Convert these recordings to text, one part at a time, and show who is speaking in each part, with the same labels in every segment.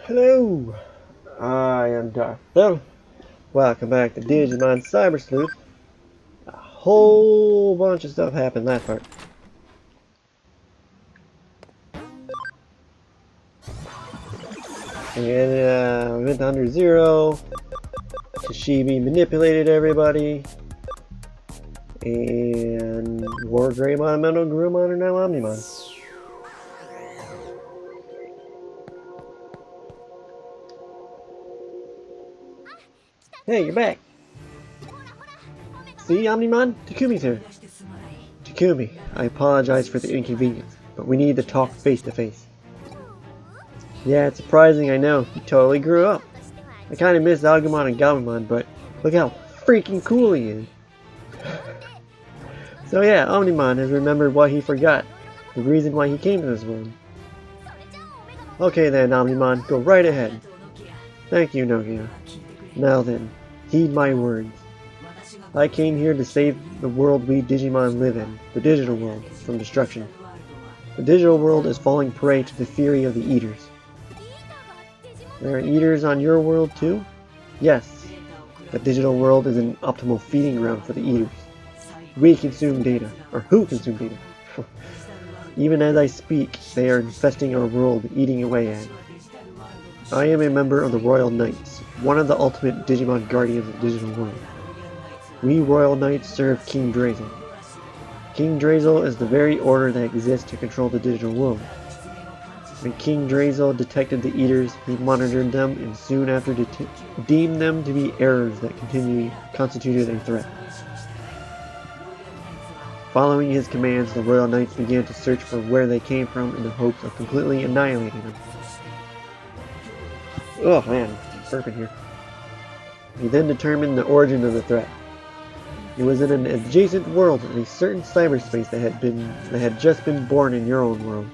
Speaker 1: Hello, I am Darth Phil. Welcome back to Digimon Cyber Sleuth. A whole bunch of stuff happened last part. And we went to Under Zero. Kashibi manipulated everybody. And War Greymon, Metal Grumon are now Omnimon. Hey, you're back. See, Omnimon? Takumi's here. Takumi, I apologize for the inconvenience, but we need to talk face to face. Yeah, it's surprising, I know. He totally grew up. I kinda miss Agumon and Gabumon, but look how freaking cool he is. So yeah, Omnimon has remembered what he forgot. The reason why he came to this world. Okay then, Omnimon, go right ahead. Thank you, Nokia. Now then, heed my words. I came here to save the world we Digimon live in, the digital world, from destruction. The digital world is falling prey to the fury of the Eaters. There are Eaters on your world too? Yes. The digital world is an optimal feeding ground for the Eaters. We consume data, or who consume data? Even as I speak, they are infesting our world, eating away at it. I am a member of the Royal Knights, one of the ultimate Digimon guardians of the digital world. We Royal Knights serve King Drazel. King Drazel is the very order that exists to control the digital world. When King Drazel detected the Eaters, he monitored them and soon after deemed them to be errors that constituted a threat. Following his commands, the Royal Knights began to search for where they came from in the hopes of completely annihilating them. Oh man, burping here. He then determined the origin of the threat. It was in an adjacent world in a certain cyberspace that had just been born in your own world.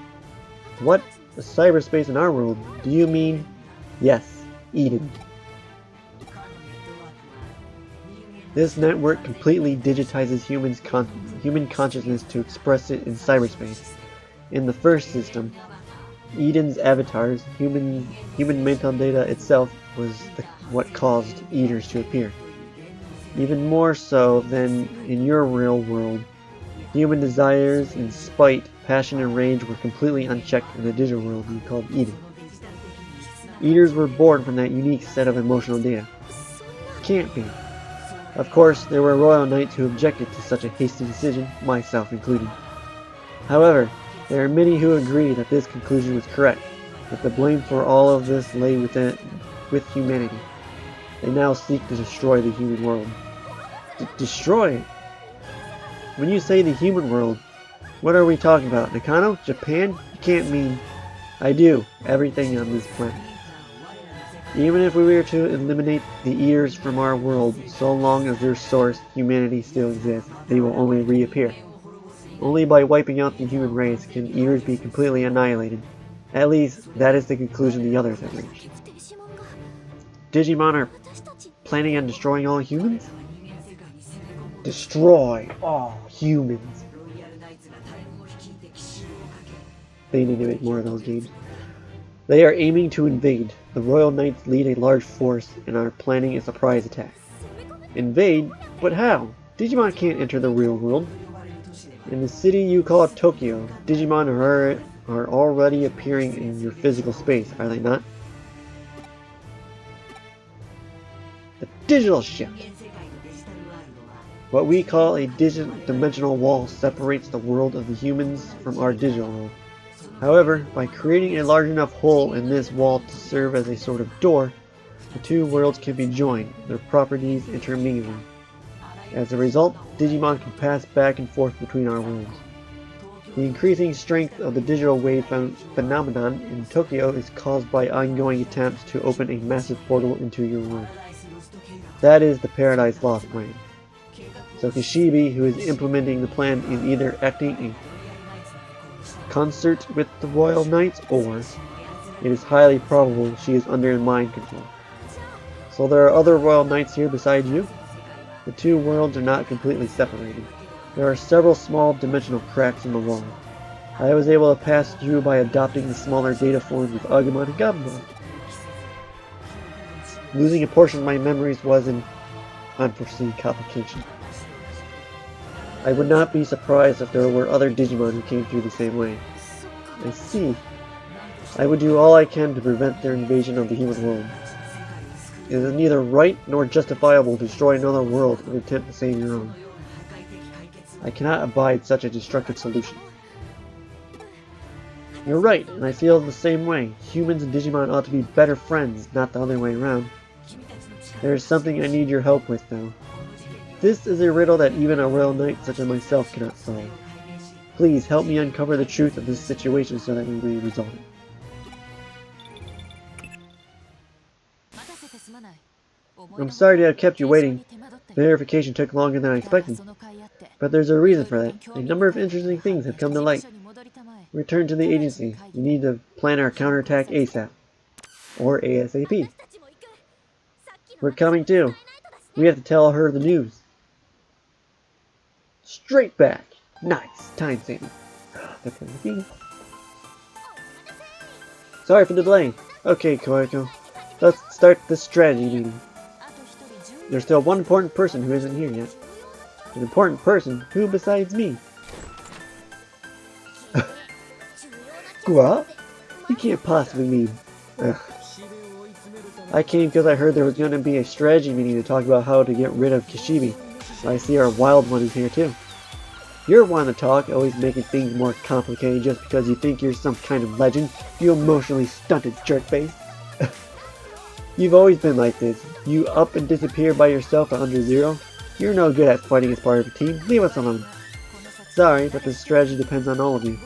Speaker 1: What? A cyberspace in our world? Do you mean? Yes, Eden. This network completely digitizes human consciousness to express it in cyberspace. In the first system, Eden's avatars, human mental data itself, was what caused Eaters to appear. Even more so than in your real world, human desires and spite, passion and rage were completely unchecked in the digital world you called Eden. Eaters were born from that unique set of emotional data. Can't be. Of course, there were Royal Knights who objected to such a hasty decision, myself included. However, there are many who agree that this conclusion was correct, that the blame for all of this lay with humanity. They now seek to destroy the human world. Destroy it? When you say the human world, what are we talking about? Nakano? Japan? You can't mean... I do. Everything on this planet. Even if we were to eliminate the Eaters from our world, so long as their source, humanity, still exists, they will only reappear. Only by wiping out the human race can Eaters be completely annihilated. At least, that is the conclusion the others have reached. Digimon are planning on destroying all humans? Destroy all humans. They need to make more of those games. They are aiming to invade. The Royal Knights lead a large force and are planning a surprise attack. Invade? But how? Digimon can't enter the real world. In the city you call Tokyo, Digimon are already appearing in your physical space, are they not? The digital shift. What we call a dimensional wall separates the world of the humans from our digital world. However, by creating a large enough hole in this wall to serve as a sort of door, the two worlds can be joined, their properties intermingling. As a result, Digimon can pass back and forth between our worlds. The increasing strength of the digital wave phenomenon in Tokyo is caused by ongoing attempts to open a massive portal into your world. That is the Paradise Lost plan. So Kashibi, who is implementing the plan, is either acting in concert with the Royal Knights, or it is highly probable she is under mind control. So there are other Royal Knights here besides you? The two worlds are not completely separated. There are several small dimensional cracks in the wall. I was able to pass through by adopting the smaller data forms of Agumon and Gabumon. Losing a portion of my memories was an unforeseen complication. I would not be surprised if there were other Digimon who came through the same way. I see. I would do all I can to prevent their invasion of the human world. It is neither right nor justifiable to destroy another world in an attempt to save your own. I cannot abide such a destructive solution. You're right, and I feel the same way. Humans and Digimon ought to be better friends, not the other way around. There is something I need your help with, though. This is a riddle that even a royal knight such as myself cannot solve. Please help me uncover the truth of this situation so that we may resolve it. I'm sorry to have kept you waiting. Verification took longer than I expected. But there's a reason for that. A number of interesting things have come to light. Return to the agency. We need to plan our counterattack ASAP. Or ASAP. We're coming too. We have to tell her the news. Straight back. Nice. Time saving. Sorry for the delay. Okay, Koiko. Let's start the strategy meeting. There's still one important person who isn't here yet. An important person? Who besides me? What? You can't possibly mean... Ugh. I came because I heard there was going to be a strategy meeting to talk about how to get rid of Kishibe. I see our wild one is here too. You're one to talk, always making things more complicated just because you think you're some kind of legend, you emotionally stunted jerkface. You've always been like this. You up and disappear by yourself at under zero. You're no good at fighting as part of a team. Leave us alone. Sorry, but this strategy depends on all of you.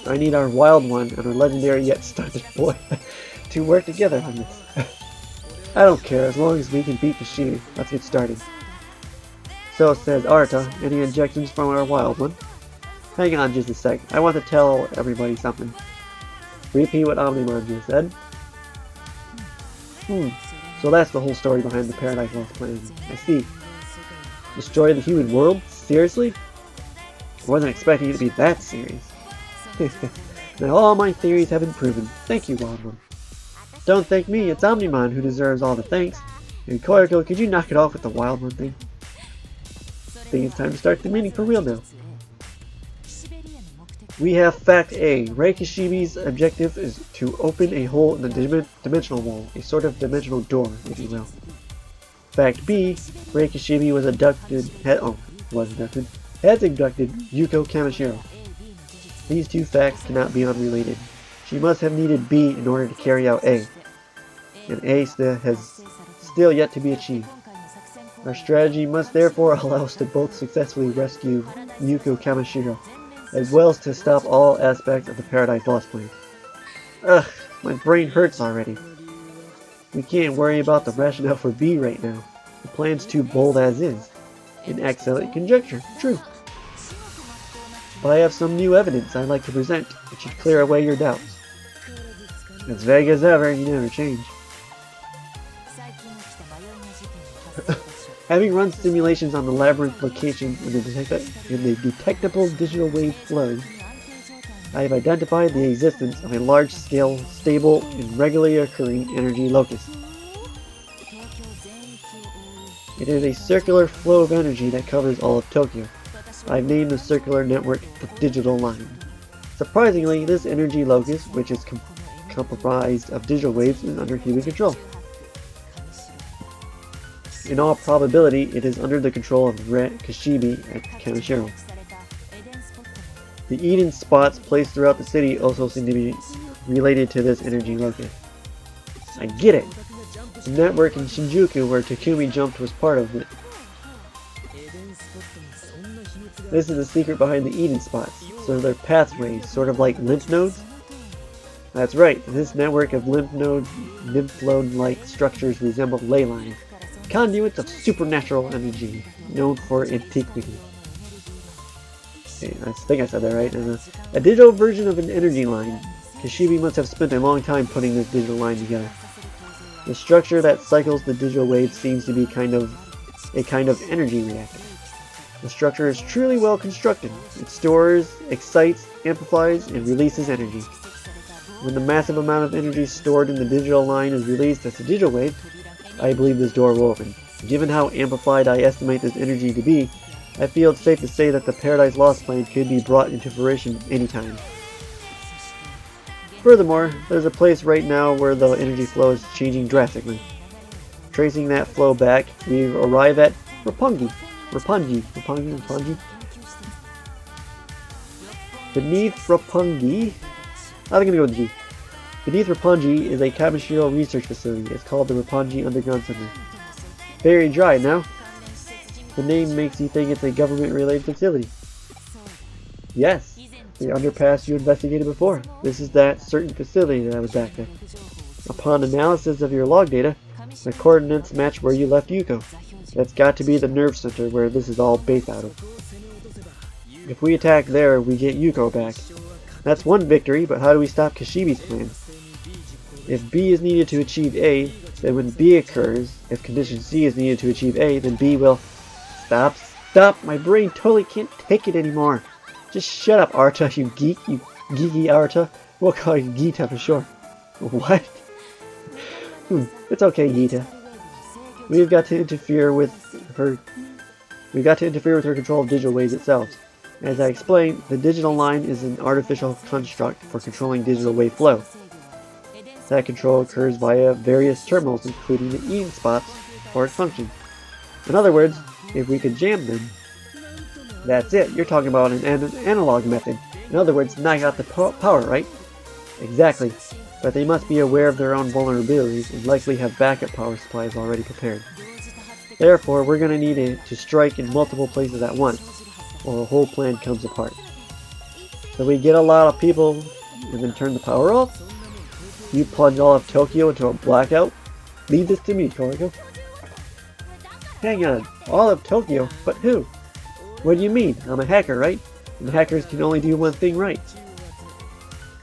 Speaker 1: I need our wild one and our legendary yet stunted boy to work together on this. I don't care, as long as we can beat Kishibe. Let's get started. So says Arta. Any objections from our wild one? Hang on just a sec. I want to tell everybody something. Repeat what Omnimon just said. So that's the whole story behind the Paradise Lost plan. I see. Destroy the human world? Seriously? I wasn't expecting it to be that serious. Now all my theories have been proven. Thank you, Wild One. Don't thank me, it's Omnimon who deserves all the thanks. And Koiko, could you knock it off with the Wild One thing? I think it's time to start the meeting for real now. We have Fact A. Rei Kishibe's objective is to open a hole in the dimensional wall, a sort of dimensional door, if you will. Fact B. Rei Kishibe has abducted Yuko Kamishiro. These two facts cannot be unrelated. She must have needed B in order to carry out A, and A has still yet to be achieved. Our strategy must therefore allow us to both successfully rescue Yuko Kamishiro, as well as to stop all aspects of the Paradise Lost plan. Ugh, my brain hurts already. We can't worry about the rationale for B right now. The plan's too bold as is. An excellent conjecture, true. But I have some new evidence I'd like to present. It should clear away your doubts. As vague as ever, you never change. Having run simulations on the labyrinth location in the detectable digital wave flow, I have identified the existence of a large-scale, stable, and regularly occurring energy locus. It is a circular flow of energy that covers all of Tokyo. I've named the circular network the digital line. Surprisingly, this energy locus, which is comprised of digital waves, is under human control. In all probability, it is under the control of Kishibe and Kamishiro. The Eden spots placed throughout the city also seem to be related to this energy locus. I get it! The network in Shinjuku where Takumi jumped was part of it. This is the secret behind the Eden spots, so they're pathways, sort of like lymph nodes? That's right, this network of lymph node-like structures resemble ley lines, conduits of supernatural energy, known for antiquity. Okay, I think I said that right. And a digital version of an energy line. Kishibe must have spent a long time putting this digital line together. The structure that cycles the digital waves seems to be a kind of energy reactor. The structure is truly well constructed. It stores, excites, amplifies, and releases energy. When the massive amount of energy stored in the digital line is released as a digital wave, I believe this door will open. Given how amplified I estimate this energy to be, I feel it's safe to say that the Paradise Lost plan could be brought into fruition anytime. Furthermore, there's a place right now where the energy flow is changing drastically. Tracing that flow back, we arrive at Roppongi. Beneath Roppongi, I'm gonna go with G. Beneath Roppongi is a chemistry research facility. It's called the Roppongi Underground Center. Very dry now. The name makes you think it's a government-related facility. Yes, the underpass you investigated before. This is that certain facility that was back there. Upon analysis of your log data, the coordinates match where you left Yuko. That's got to be the nerve center where this is all based out of. If we attack there, we get Yuko back. That's one victory, but how do we stop Kishibe's plan? If B is needed to achieve A, then when B occurs, if condition C is needed to achieve A, then B will... Stop! My brain totally can't take it anymore. Just shut up, Arta, you geek, you geeky Arta. We'll call you Gita for short. What? It's okay, Gita. We've got to interfere with her control of digital waves itself. As I explained, the digital line is an artificial construct for controlling digital wave flow. That control occurs via various terminals, including the Eden spots for its function. In other words, if we could jam them, that's it. You're talking about an analog method. In other words, not got the power, right? Exactly. But they must be aware of their own vulnerabilities and likely have backup power supplies already prepared. Therefore, we're going to need it to strike in multiple places at once, or the whole plan comes apart. So we get a lot of people and then turn the power off? You plunge all of Tokyo into a blackout? Leave this to me, Toriko. Hang on, all of Tokyo? But who? What do you mean? I'm a hacker, right? And hackers can only do one thing right.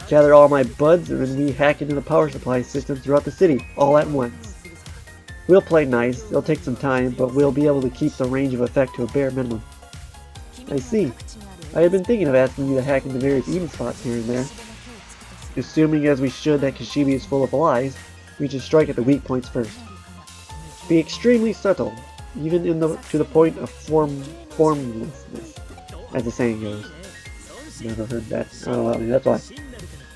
Speaker 1: Gather all my buds and then we hack into the power supply system throughout the city, all at once. We'll play nice, it'll take some time, but we'll be able to keep the range of effect to a bare minimum. I see. I have been thinking of asking you to hack into various Eden spots here and there. Assuming as we should that Kishibe is full of lies, we should strike at the weak points first. Be extremely subtle, even to the point of formlessness, as the saying goes. Never heard that. Oh, that's why.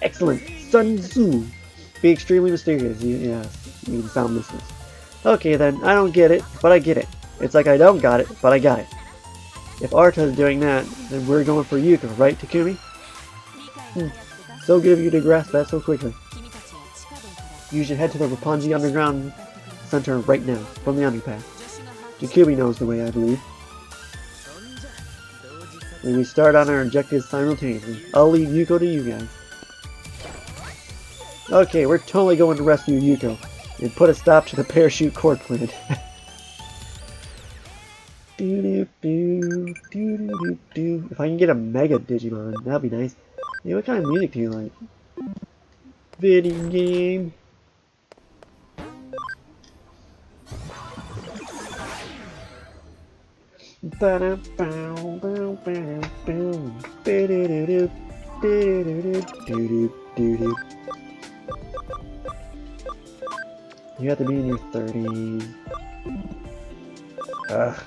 Speaker 1: Excellent! Sun Tzu! Be extremely mysterious. Yes, even soundlessness. Okay then, I don't get it, but I get it. It's like I don't got it, but I got it. If Arta is doing that, then we're going for Yuko, right, Takumi? So good of you to grasp that so quickly. You should head to the Roppongi Underground Center right now, from the underpass. Takumi knows the way, I believe. When we start on our objectives simultaneously, I'll leave Yuko to you guys. Okay, we're totally going to rescue Yuko, and put a stop to the parachute cord plan. If I can get a Mega Digimon, that'd be nice. Hey, what kind of music do you like? Video game. You have to be in your 30s. Ugh.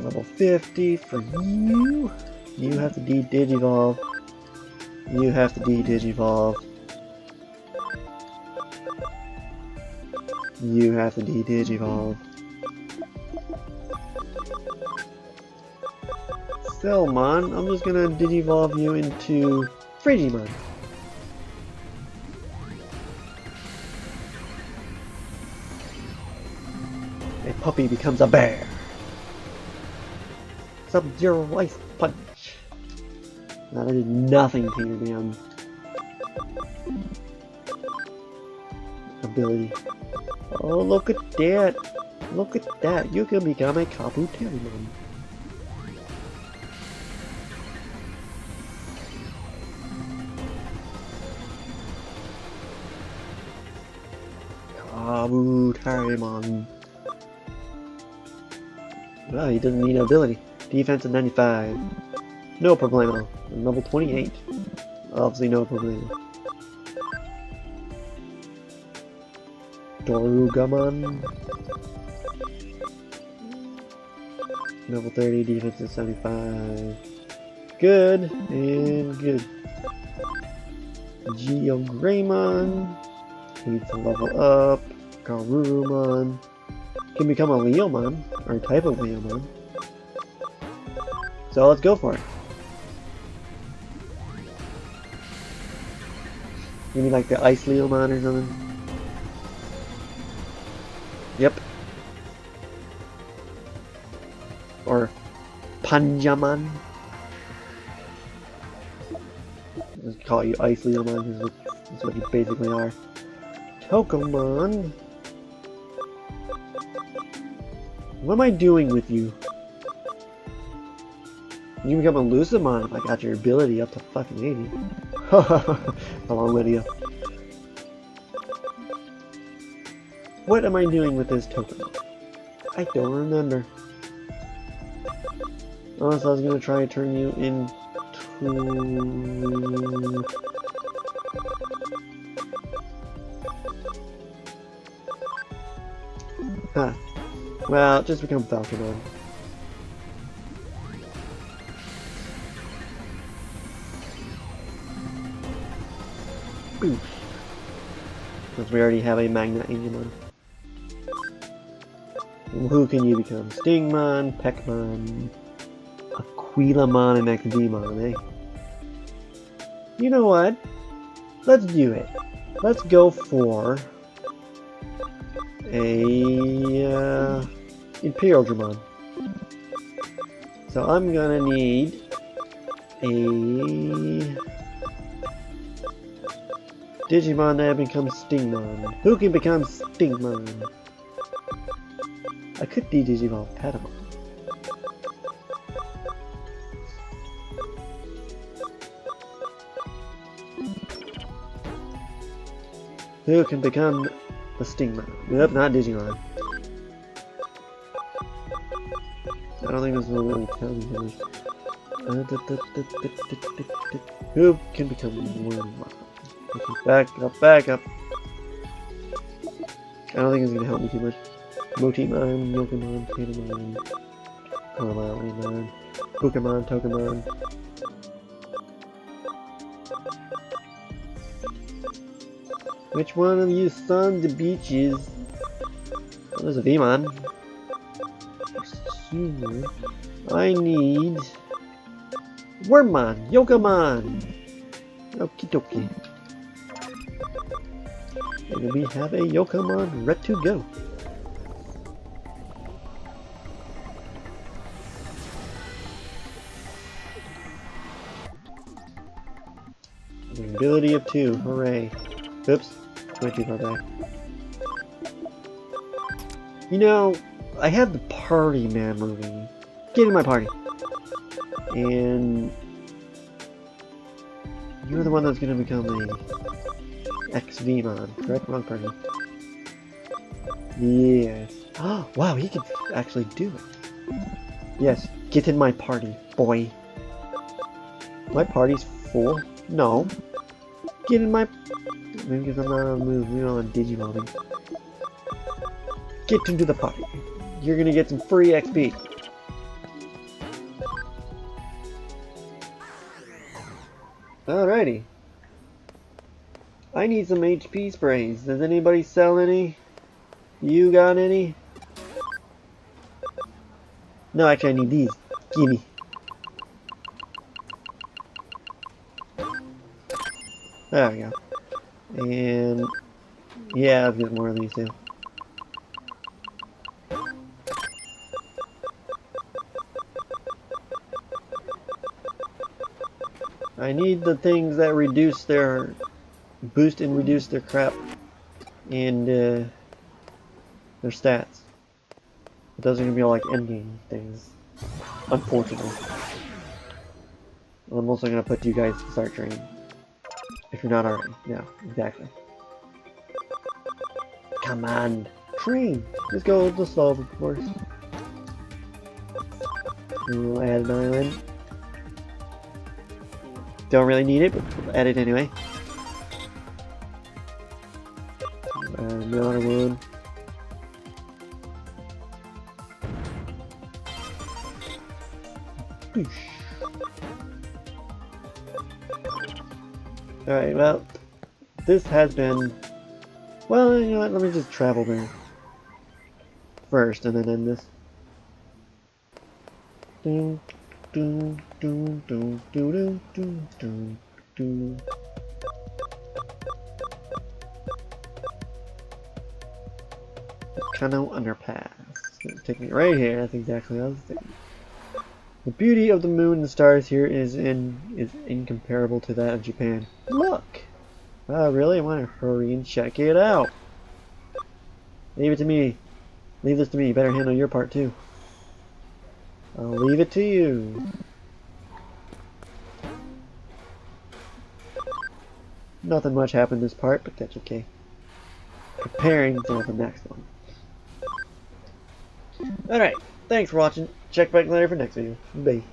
Speaker 1: Level 50 for you. You have to de-digivolve. You have to de-digivolve. You have to de-digivolve. Cellmon, I'm just gonna digivolve you into Frigimon. A puppy becomes a bear. Sub-Zero Ice Punch. Now that did nothing to your damn ability. Oh, look at that! Look at that! You can become a Kabuterimon. Kabuterimon. Well, he doesn't need an ability. Defense of 95. No problemo. Level 28. Obviously no problemo. Dorugamon. Level 30, defense is 75. Good, and good. Geogreymon needs to level up. Garurumon can become a Leomon, or a type of Leomon. So let's go for it. Maybe like the Ice Leomon or something. Yep. Or Panjamon. Let's call you Ice Leomon because that's what you basically are. Tokomon. What am I doing with you? You become a Lucimon if I got your ability up to fucking 80. A long video. What am I doing with this Tokomon? I don't remember. Unless I was gonna try and turn you into... Huh. Well, just become Falconon. Oof. Since we already have a Magna Angemon. Who can you become? Stingmon, Peckmon, Aquilamon, and Exdemon, eh? You know what? Let's do it. Let's go for a Imperial Dramon. So I'm gonna need a Digimon that becomes Stingmon. Who can become Stingmon? I could de-Digimon Patamon. Who can become the Stingmon? Nope, not Digimon. I don't think this will really tell me much. Who can become Wormmon? Okay, back up, back up. I don't think it's gonna help me too much. Motimon, Yokomon, Tatamon, Koromon, Pokemon, Tokomon. Which one of you sons of beaches? Oh, there's a Vmon. I need Wormmon, Yokomon. Okie dokie. And we have a Yokomon ready to go. An ability of 2, hooray. Oops, went too far back. You know, I have the party man moving. Get in my party. And you're the one that's gonna become a XVmon, correct? Wrong person. Yes. Oh, wow, he can actually do it. Yes, get in my party, boy. My party's full? No. Get in my... Maybe because I'm not on the move, we're on Digimon. Get into the party. You're gonna get some free XP. Alrighty. I need some HP sprays. Does anybody sell any? You got any? No, actually I need these. Gimme. There we go. And yeah, I'll get more of these too. I need the things that reduce their boost and reduce their crap and their stats. But those are gonna be all like endgame things, unfortunately. I'm also gonna put you guys to start training. If you're not already. Yeah, exactly. Come on, train! Just go to solve, of course. We'll add an island. Don't really need it, but we'll add it anyway. Another one. Alright, well, this has been... Well, you know what, let me just travel there first and then end this. Kind of underpass. It's gonna take me right here. That's exactly what I was thinking. The beauty of the moon and stars here is incomparable to that of Japan. Look! I really want to hurry and check it out. Leave it to me. Leave this to me. You better handle your part too. I'll leave it to you. Nothing much happened this part, but that's okay. Preparing for the next one. Alright, thanks for watching. Check back later for next video. Bye.